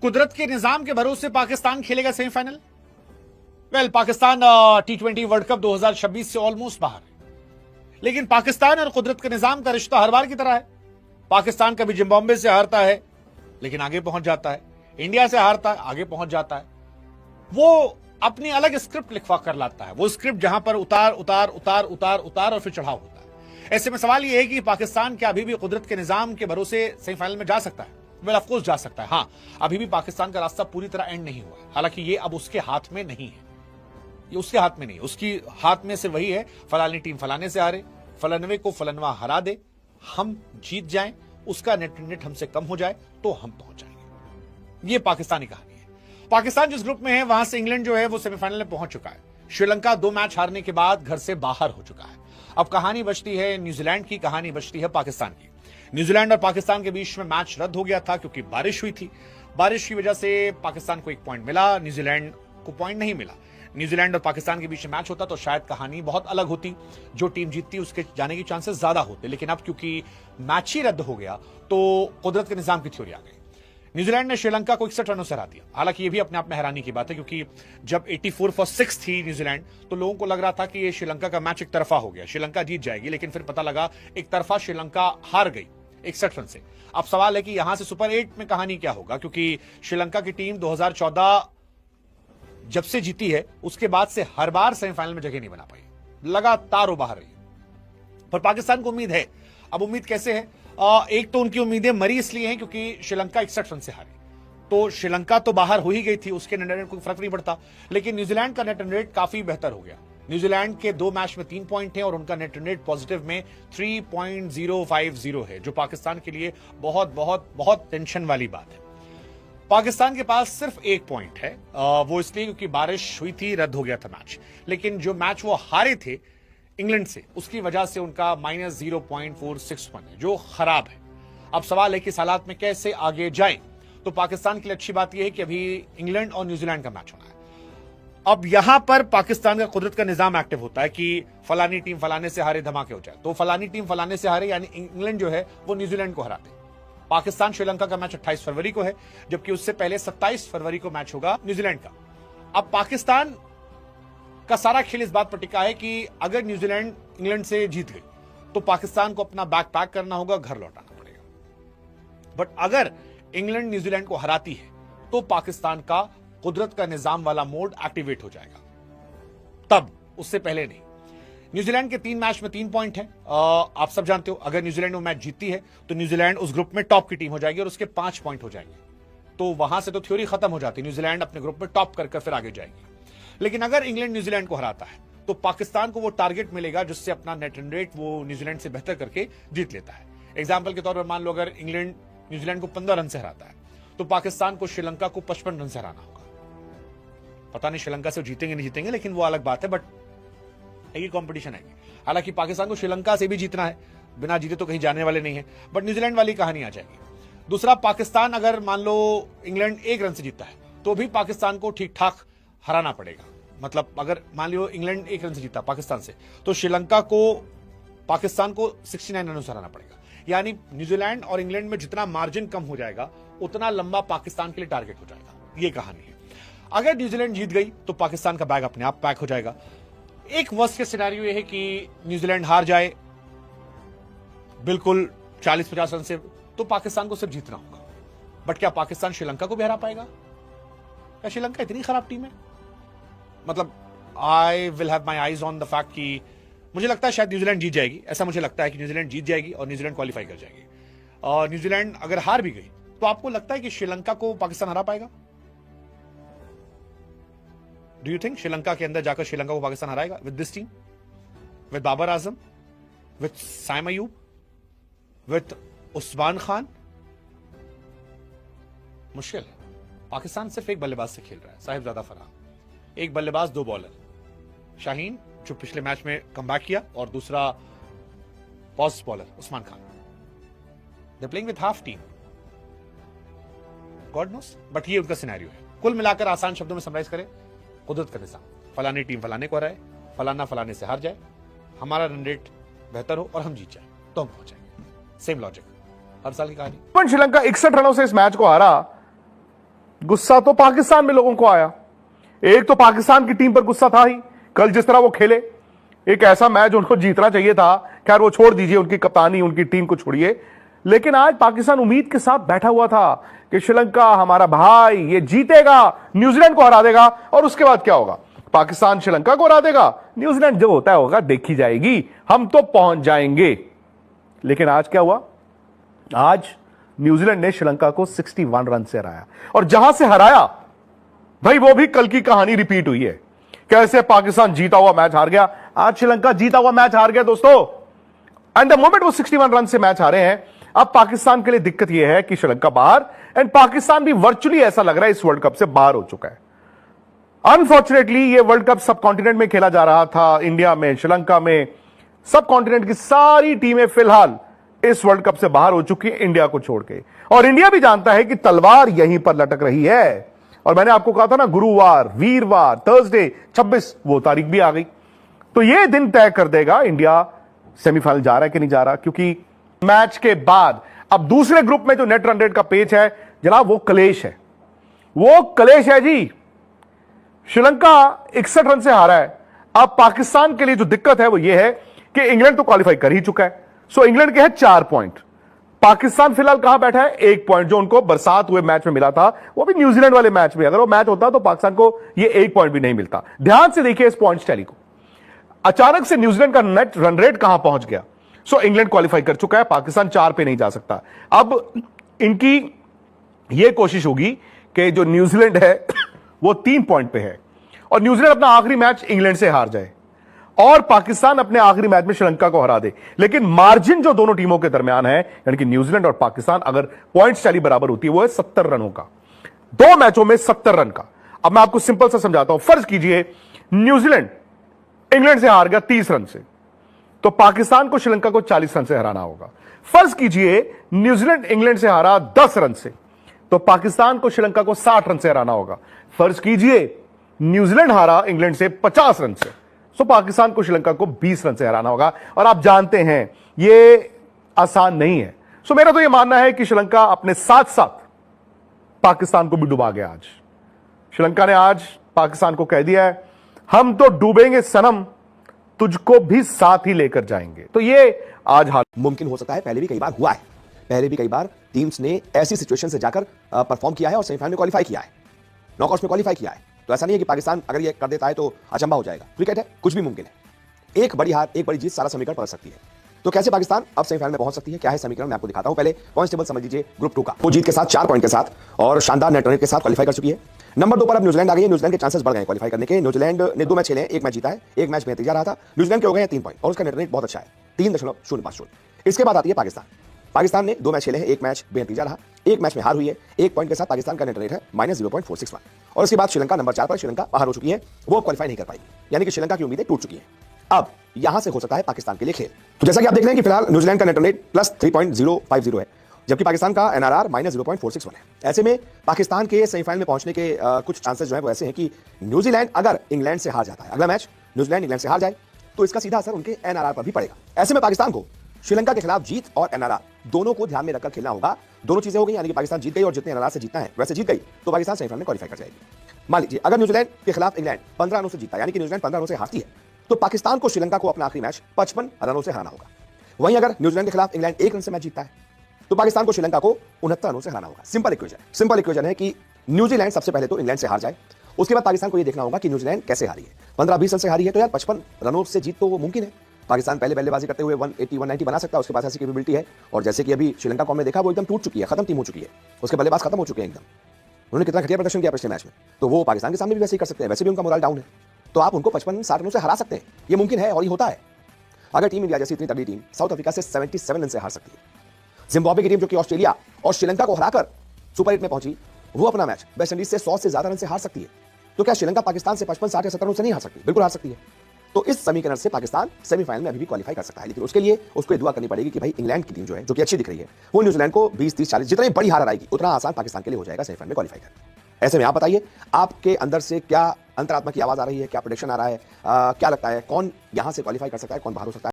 कुदरत के निजाम के भरोसे पाकिस्तान खेलेगा semifinal. Pakistan T20 world cup 2026 से ऑलमोस्ट बाहर है, लेकिन पाकिस्तान और कुदरत के निजाम का रिश्ता हर बार की तरह है। पाकिस्तान कभी जिम्बाब्वे से हारता है लेकिन आगे पहुंच जाता है, इंडिया से हारता है आगे पहुंच जाता है। वो अपनी अलग स्क्रिप्ट लिखवा कर लाता है, वो स्क्रिप्ट जहां पर उतार उतार उतार उतार उतार और फिर चढ़ाव होता है। ऐसे में सवाल यह है कि पाकिस्तान क्या अभी भी कुदरत के निजाम के भरोसे सेमीफाइनल में जा सकता है? ऑफ कोर्स जा सकता है। हाँ, अभी भी पाकिस्तान का रास्ता पूरी तरह एंड नहीं हुआ है, हालांकि ये अब उसके हाथ में नहीं है, ये उसके हाथ में नहीं, उसकी हाथ में से वही है फलानी टीम फलाने से हारे, फलानवे को फलानवा हरा दे, हम जीत जाएं, उसका नेट हमसे कम हो जाए तो हम पहुंच जाएंगे। ये पाकिस्तानी कहानी है। पाकिस्तान जिस ग्रुप में है वहां से इंग्लैंड जो है वो सेमीफाइनल में पहुंच चुका है। श्रीलंका 2 मैच हारने के बाद घर से बाहर हो चुका है। अब कहानी बचती है न्यूजीलैंड की, कहानी बचती है पाकिस्तान की। न्यूजीलैंड और पाकिस्तान के बीच में मैच रद्द हो गया था क्योंकि बारिश हुई थी। बारिश की वजह से पाकिस्तान को 1 पॉइंट मिला, न्यूजीलैंड को पॉइंट नहीं मिला। न्यूजीलैंड और पाकिस्तान के बीच में मैच होता तो शायद कहानी बहुत अलग होती, जो टीम जीतती उसके जाने के चांसेस ज्यादा होते। लेकिन अब क्योंकि मैच ही रद्द हो गया तो कुदरत के निजाम की थ्योरी आ गई। न्यूजीलैंड ने श्रीलंका को 61 रनों से हरा दिया। हालांकि ये भी अपने आप में हैरानी की बात है, क्योंकि जब 84 फॉर 6 थी न्यूजीलैंड तो लोगों को लग रहा था कि ये श्रीलंका का मैच एक तरफा हो गया, श्रीलंका जीत जाएगी। लेकिन फिर पता लगा एक तरफा श्रीलंका हार गई 61 रन से। अब सवाल है कि यहां से सुपर 8 में कहानी क्या होगा, क्योंकि श्रीलंका की टीम 2014 जब से जीती है उसके बाद से हर बार सेमीफाइनल में जगह नहीं बना पाई, लगातार बाहर रही। पर पाकिस्तान को उम्मीद है। अब उम्मीद कैसे है? एक तो उनकी उम्मीदें मरी इसलिए हैं क्योंकि श्रीलंका 61 रन से हारी, तो श्रीलंका तो बाहर हो ही गई थी, उसके नेट रन कोई फर्क नहीं पड़ता। लेकिन न्यूजीलैंड का नेट रन रेट काफी बेहतर हो गया। न्यूजीलैंड के 2 मैच में 3 पॉइंट हैं और उनका नेट रन रेट पॉजिटिव में 3.050 है, जो पाकिस्तान के लिए बहुत बहुत बहुत टेंशन वाली बात है। पाकिस्तान के पास सिर्फ 1 पॉइंट है, वो इसलिए क्योंकि बारिश हुई थी, रद्द हो गया था मैच। लेकिन जो मैच वो हारे थे इंग्लैंड से, उसकी वजह से उनका -0.461 है, जो खराब है। अब सवाल है कि इस हालात में कैसे आगे जाएं। तो पाकिस्तान के लिए अच्छी बात यह है कि अभी इंग्लैंड और न्यूजीलैंड का मैच होना है। अब यहां पर पाकिस्तान का कुदरत का निजाम एक्टिव होता है कि फलानी टीम फलाने से हारे, धमाके हो जाए। तो फलानी टीम फलाने से हारे यानी इंग्लैंड जो है वो न्यूजीलैंड को हरा दे। पाकिस्तान श्रीलंका का मैच 28 फरवरी को है, जबकि उससे पहले 27 फरवरी को मैच होगा न्यूजीलैंड का। अब पाकिस्तान का सारा खेल इस बात पर टिका है कि अगर न्यूजीलैंड इंग्लैंड से जीत गई तो पाकिस्तान को अपना बैग पैक करना होगा, घर लौटाना पड़ेगा। बट अगर इंग्लैंड न्यूजीलैंड को हराती है तो पाकिस्तान का कुदरत का निजाम वाला मोड एक्टिवेट हो जाएगा, तब, उससे पहले नहीं। न्यूजीलैंड के 3 मैच में 3 पॉइंट हैं। आप सब जानते हो अगर न्यूजीलैंड वो मैच जीतती है तो न्यूजीलैंड उस ग्रुप में टॉप की टीम हो जाएगी और उसके 5 पॉइंट हो जाएंगे। तो वहां से तो थ्योरी खत्म हो जाती, न्यूजीलैंड अपने ग्रुप में टॉप कर फिर आगे जाएगी। लेकिन अगर इंग्लैंड न्यूजीलैंड को हराता है तो पाकिस्तान को वो टारगेट मिलेगा जिससे अपना नेट रन रेट वो न्यूजीलैंड से बेहतर करके जीत लेता है। एग्जाम्पल के तौर पर मान लो अगर इंग्लैंड न्यूजीलैंड को 15 रन से हराता है तो पाकिस्तान को श्रीलंका को 55 रन से हराना होगा। पता नहीं श्रीलंका से जीतेंगे नहीं जीतेंगे, लेकिन वो अलग बात है, बट ये कंपटीशन है। हालांकि पाकिस्तान को श्रीलंका से भी जीतना है, बिना जीते तो कहीं जाने वाले नहीं है, बट न्यूजीलैंड वाली कहानी आ जाएगी। दूसरा, पाकिस्तान अगर मान लो इंग्लैंड 1 रन से जीतता है तो भी पाकिस्तान को ठीक ठाक हराना पड़ेगा। मतलब अगर मान लो इंग्लैंड 1 रन से जीता पाकिस्तान से तो श्रीलंका को पाकिस्तान को 69 रनों से हराना पड़ेगा। यानी न्यूजीलैंड और इंग्लैंड में जितना मार्जिन कम हो जाएगा उतना लंबा पाकिस्तान के लिए टारगेट हो जाएगा। ये कहानी है। अगर न्यूजीलैंड जीत गई तो पाकिस्तान का बैग अपने आप पैक हो जाएगा। एक वर्स्ट केस सिनेरियो यह है कि न्यूजीलैंड हार जाए बिल्कुल 40-50 रन से, तो पाकिस्तान को सिर्फ जीतना होगा। बट क्या पाकिस्तान श्रीलंका को भी हरा पाएगा? क्या श्रीलंका इतनी खराब टीम है? मतलब I will have my eyes on the fact कि मुझे लगता है शायद न्यूजीलैंड जीत जाएगी। ऐसा मुझे लगता है कि न्यूजीलैंड जीत जाएगी और न्यूजीलैंड क्वालिफाई कर जाएगी। और न्यूजीलैंड अगर हार भी गई तो आपको लगता है कि श्रीलंका को पाकिस्तान हरा पाएगा? डू यू थिंक श्रीलंका के अंदर जाकर श्रीलंका को पाकिस्तान हराएगा with this team, with Babar Azam, with Saim Ayub, with Usman Khan? मुश्किल है। पाकिस्तान सिर्फ एक बल्लेबाज से खेल रहा है, साहिबजादा फरहान। एक बल्लेबाज 2 बॉलर, शाहीन जो पिछले मैच में कमबैक किया, और दूसरा pause bowler Usman Khan. They playing with half team, God knows, but ये उनका सिनेरियो है। कुल मिलाकर आसान शब्दों में समराइज करें, कुदरत का निजाम, फलानी टीम फलाने को हराए, फलाना फलाने से हार जाए, हमारा रन रेट बेहतर हो और हम जीत जाए तो हम पहुंच जाएंगे। सेम लॉजिक, हर साल की कहानी। श्रीलंका 61 रनों से इस मैच को हारा गुस्सा तो पाकिस्तान में लोगों को आया। एक तो पाकिस्तान की टीम पर गुस्सा था ही, कल जिस तरह वो खेले, एक ऐसा मैच उनको जीतना चाहिए था। खैर वो छोड़ दीजिए, उनकी कप्तानी, उनकी टीम को छोड़िए, लेकिन आज पाकिस्तान उम्मीद के साथ बैठा हुआ था कि श्रीलंका हमारा भाई, ये जीतेगा, न्यूजीलैंड को हरा देगा, और उसके बाद क्या होगा, पाकिस्तान श्रीलंका को हरा देगा, न्यूजीलैंड जो होता है होगा, देखी जाएगी, हम तो पहुंच जाएंगे। लेकिन आज क्या हुआ? आज न्यूजीलैंड ने श्रीलंका को 61 रन से हराया, और जहां से हराया भाई वो भी कल की कहानी रिपीट हुई है। कैसे पाकिस्तान जीता हुआ मैच हार गया, आज श्रीलंका जीता हुआ मैच हार गया दोस्तों। एंड द मोमेंट वो 61 रन से मैच हारे हैं, अब पाकिस्तान के लिए दिक्कत यह है कि श्रीलंका बाहर, एंड पाकिस्तान भी वर्चुअली ऐसा लग रहा है इस वर्ल्ड कप से बाहर हो चुका है। अनफॉर्चुनेटली ये वर्ल्ड कप सब कॉन्टिनेंट में खेला जा रहा था, इंडिया में, श्रीलंका में, सब कॉन्टिनेंट की सारी टीमें फिलहाल इस वर्ल्ड कप से बाहर हो चुकी है, इंडिया को छोड़ के। और इंडिया भी जानता है कि तलवार यहीं पर लटक रही है। और मैंने आपको कहा था ना, गुरुवार, वीरवार, थर्सडे 26 वो तारीख भी आ गई, तो ये दिन तय कर देगा इंडिया सेमीफाइनल जा रहा है कि नहीं जा रहा। क्योंकि मैच के बाद अब दूसरे ग्रुप में जो नेट रन रेट का पेच है जनाब, वो कलेश है, वो कलेश है जी। श्रीलंका 61 रन से हारा है। अब पाकिस्तान के लिए जो दिक्कत है वो ये है कि इंग्लैंड तो क्वालिफाई कर ही चुका है, सो इंग्लैंड के है 4 पॉइंट। पाकिस्तान फिलहाल कहां बैठा है? 1 पॉइंट, जो उनको बरसात हुए मैच में मिला था, वो भी न्यूजीलैंड वाले मैच में। अगर वो मैच होता तो पाकिस्तान को ये 1 पॉइंट भी नहीं मिलता। ध्यान से देखिए इस पॉइंट टैली को, अचानक से न्यूजीलैंड का नेट रन रेट कहां पहुंच गया। सो इंग्लैंड क्वालिफाई कर चुका है, पाकिस्तान 4 पे नहीं जा सकता। अब इनकी यह कोशिश होगी कि जो न्यूजीलैंड है वो 3 पॉइंट पे है, और न्यूजीलैंड अपना आखिरी मैच इंग्लैंड से हार जाए, और पाकिस्तान अपने आखिरी मैच में श्रीलंका को हरा दे। लेकिन मार्जिन जो दोनों टीमों के दरमियान है, यानी कि न्यूजीलैंड और पाकिस्तान, अगर पॉइंट्स टैली बराबर होती है, वो है 70 रनों का, 2 मैचों में 70 रन का। अब मैं आपको सिंपल सा समझाता हूं। फर्ज कीजिए न्यूजीलैंड इंग्लैंड से हार गया 30 रन से, तो पाकिस्तान को श्रीलंका को 40 रन से हराना होगा। फर्ज कीजिए न्यूजीलैंड इंग्लैंड से हारा 10 रन से, तो पाकिस्तान को श्रीलंका को 60 रन से हराना होगा। फर्ज कीजिए न्यूजीलैंड हारा इंग्लैंड से 50 रन से, तो पाकिस्तान को श्रीलंका को 20 रन से हराना होगा। और आप जानते हैं ये आसान नहीं है। सो मेरा तो ये मानना है कि श्रीलंका अपने साथ साथ पाकिस्तान को भी डुबा गया। आज श्रीलंका ने आज पाकिस्तान को कह दिया है, हम तो डूबेंगे सनम, तुझको भी साथ ही लेकर जाएंगे। तो ये आज हाल मुमकिन हो सकता है, पहले भी कई बार हुआ है। पहले भी कई बार टीम्स ने ऐसी सिचुएशन से जाकर परफॉर्म किया है और सेमीफाइनल में क्वालिफाई किया है, नॉकआउट में क्वालिफाई किया है। तो ऐसा नहीं है कि पाकिस्तान अगर ये कर देता है तो अचंभा हो जाएगा। क्रिकेट है, कुछ भी मुमकिन है। एक बड़ी हार, एक बड़ी जीत सारा समीकरण पलट सकती है। तो कैसे पाकिस्तान अब सेमीफाइनल में पहुंच सकती है, क्या है समीकरण, मैं आपको दिखाता हूं। पहले पॉइंट्स टेबल समझ लीजिए ग्रुप 2 का। वो जीत के साथ 4 पॉइंट के साथ और शानदार नेट रन रेट के साथ क्वालिफाई कर चुकी है। नंबर 2 पर अब न्यूजीलैंड आ गई है। न्यूजीलैंड के चांसेस बढ़ गए क्वालिफाई करने के। न्यूजीलैंड ने 2 मैच खेले हैं, 1 मैच जीता है, 1 मैच में नतीजा रहा था। न्यूजीलैंड के हो गए हैं 3 पॉइंट और उसका नेट रेट बहुत अच्छा है, 3.050। इसके बाद आती है पाकिस्तान। पाकिस्तान ने 2 मैच खेले हैं, 1 मैच बेनतीजा रहा, 1 मैच में हार हुई है। 1 पॉइंट के साथ पाकिस्तान का नेट रेट है -0.461। और उसके बाद श्रीलंका नंबर 4 पर। श्रीलंका बाहर हो चुकी है, वो क्वालिफाई नहीं कर पाएगी, यानी कि श्रीलंका की उम्मीदें टूट चुकी हैं। अब यहां से हो सकता है पाकिस्तान के लिए खेल। तो जैसा कि आप देख रहे हैं कि फिलहाल न्यूजीलैंड का नेट रेट +3.050 है, जबकि पाकिस्तान का एनआरआर -0.461 है। ऐसे में पाकिस्तान के सेमीफाइनल में पहुंचने के कुछ चांसेस जो है वो ऐसे हैं कि न्यूजीलैंड अगर इंग्लैंड से हार जाता है, अगला मैच न्यूजीलैंड इंग्लैंड से हार जाए, तो इसका सीधा असर उनके एनआरआर पर भी पड़ेगा। ऐसे में पाकिस्तान को श्रीलंका के खिलाफ जीत और एनआरआर दोनों को ध्यान में रखकर खेलना होगा। दोनों चीजें हो गई, यानी कि पाकिस्तान जीत गई और जितने एनआरआर से जीतना है वैसे जीत गई, तो पाकिस्तान सेमीफाइनल में क्वालिफाई कर जाएगी। मान लीजिए अगर न्यूजीलैंड के खिलाफ इंग्लैंड 15 रनों से जीतता है, यानी कि न्यूजीलैंड 15 रनों से हारती है, तो पाकिस्तान को श्रीलंका को अपना आखिरी मैच 55 रनों से हराना होगा। वहीं अगर न्यूजीलैंड के खिलाफ इंग्लैंड 1 रन से मैच जीतता है, तो पाकिस्तान को श्रीलंका को 69 रनों से हराना होगा। सिंपल इक्वेशन है कि न्यूजीलैंड सबसे पहले तो इंग्लैंड से हार जाए, उसके बाद पाकिस्तान को यह देखना होगा कि न्यूजीलैंड कैसे हारी है। 15-20 रन से हारी है, तो यार 55 रनों से जीत तो वो मुमकिन है। पाकिस्तान पहले बल्लेबाजी करते हुए 180-190 बना सकता है, उसके पास ऐसी कैपेबिलिटी है। और जैसे कि अभी श्रीलंका को हमने देखा, वो एकदम टूट चुकी है, खत्म टीम हो चुकी है, उसके बल्लेबाज खत्म हो चुके हैं एकदम। उन्होंने कितना घटिया प्रदर्शन किया पिछले मैच में, तो वो पाकिस्तान के सामने भी वैसे ही कर सकते हैं। वैसे भी उनका मोरल डाउन है, तो आप उनको 55-60 रनों से हरा सकते हैं, ये मुमकिन है और ये होता है। अगर टीम इंडिया जैसी इतनी तगड़ी टीम साउथ अफ्रीका से 77 रन से हार सकती है, जिम्बाब्वे की टीम जो कि ऑस्ट्रेलिया और श्रीलंका को हराकर सुपर 8 में पहुंची, वो अपना मैच वेस्ट इंडीज से 100 से ज्यादा रन से हार सकती है, तो क्या श्रीलंका पाकिस्तान से 55, 60 या 70 रनों से नहीं हार सकती? बिल्कुल हार सकती है। तो इस समीकरण से पाकिस्तान सेमीफाइनल में अभी भी क्वालिफाई कर सकता है, लेकिन उसके लिए उसको दुआ करनी पड़ेगी कि भाई इंग्लैंड की टीम जो है, जो कि अच्छी दिख रही है, वो न्यूजीलैंड को 20, 30, 40 जितनी बड़ी हार हराएगी, उतना आसान पाकिस्तान के लिए हो जाएगा सेमीफाइनल में क्वालिफाई करना। ऐसे में आप बताइए, आपके अंदर से क्या अंतरात्मा की आवाज आ रही है, क्या प्रेडिक्शन आ रहा है, क्या लगता है कौन यहां से क्वालिफाई कर सकता है, कौन बाहर हो सकता है?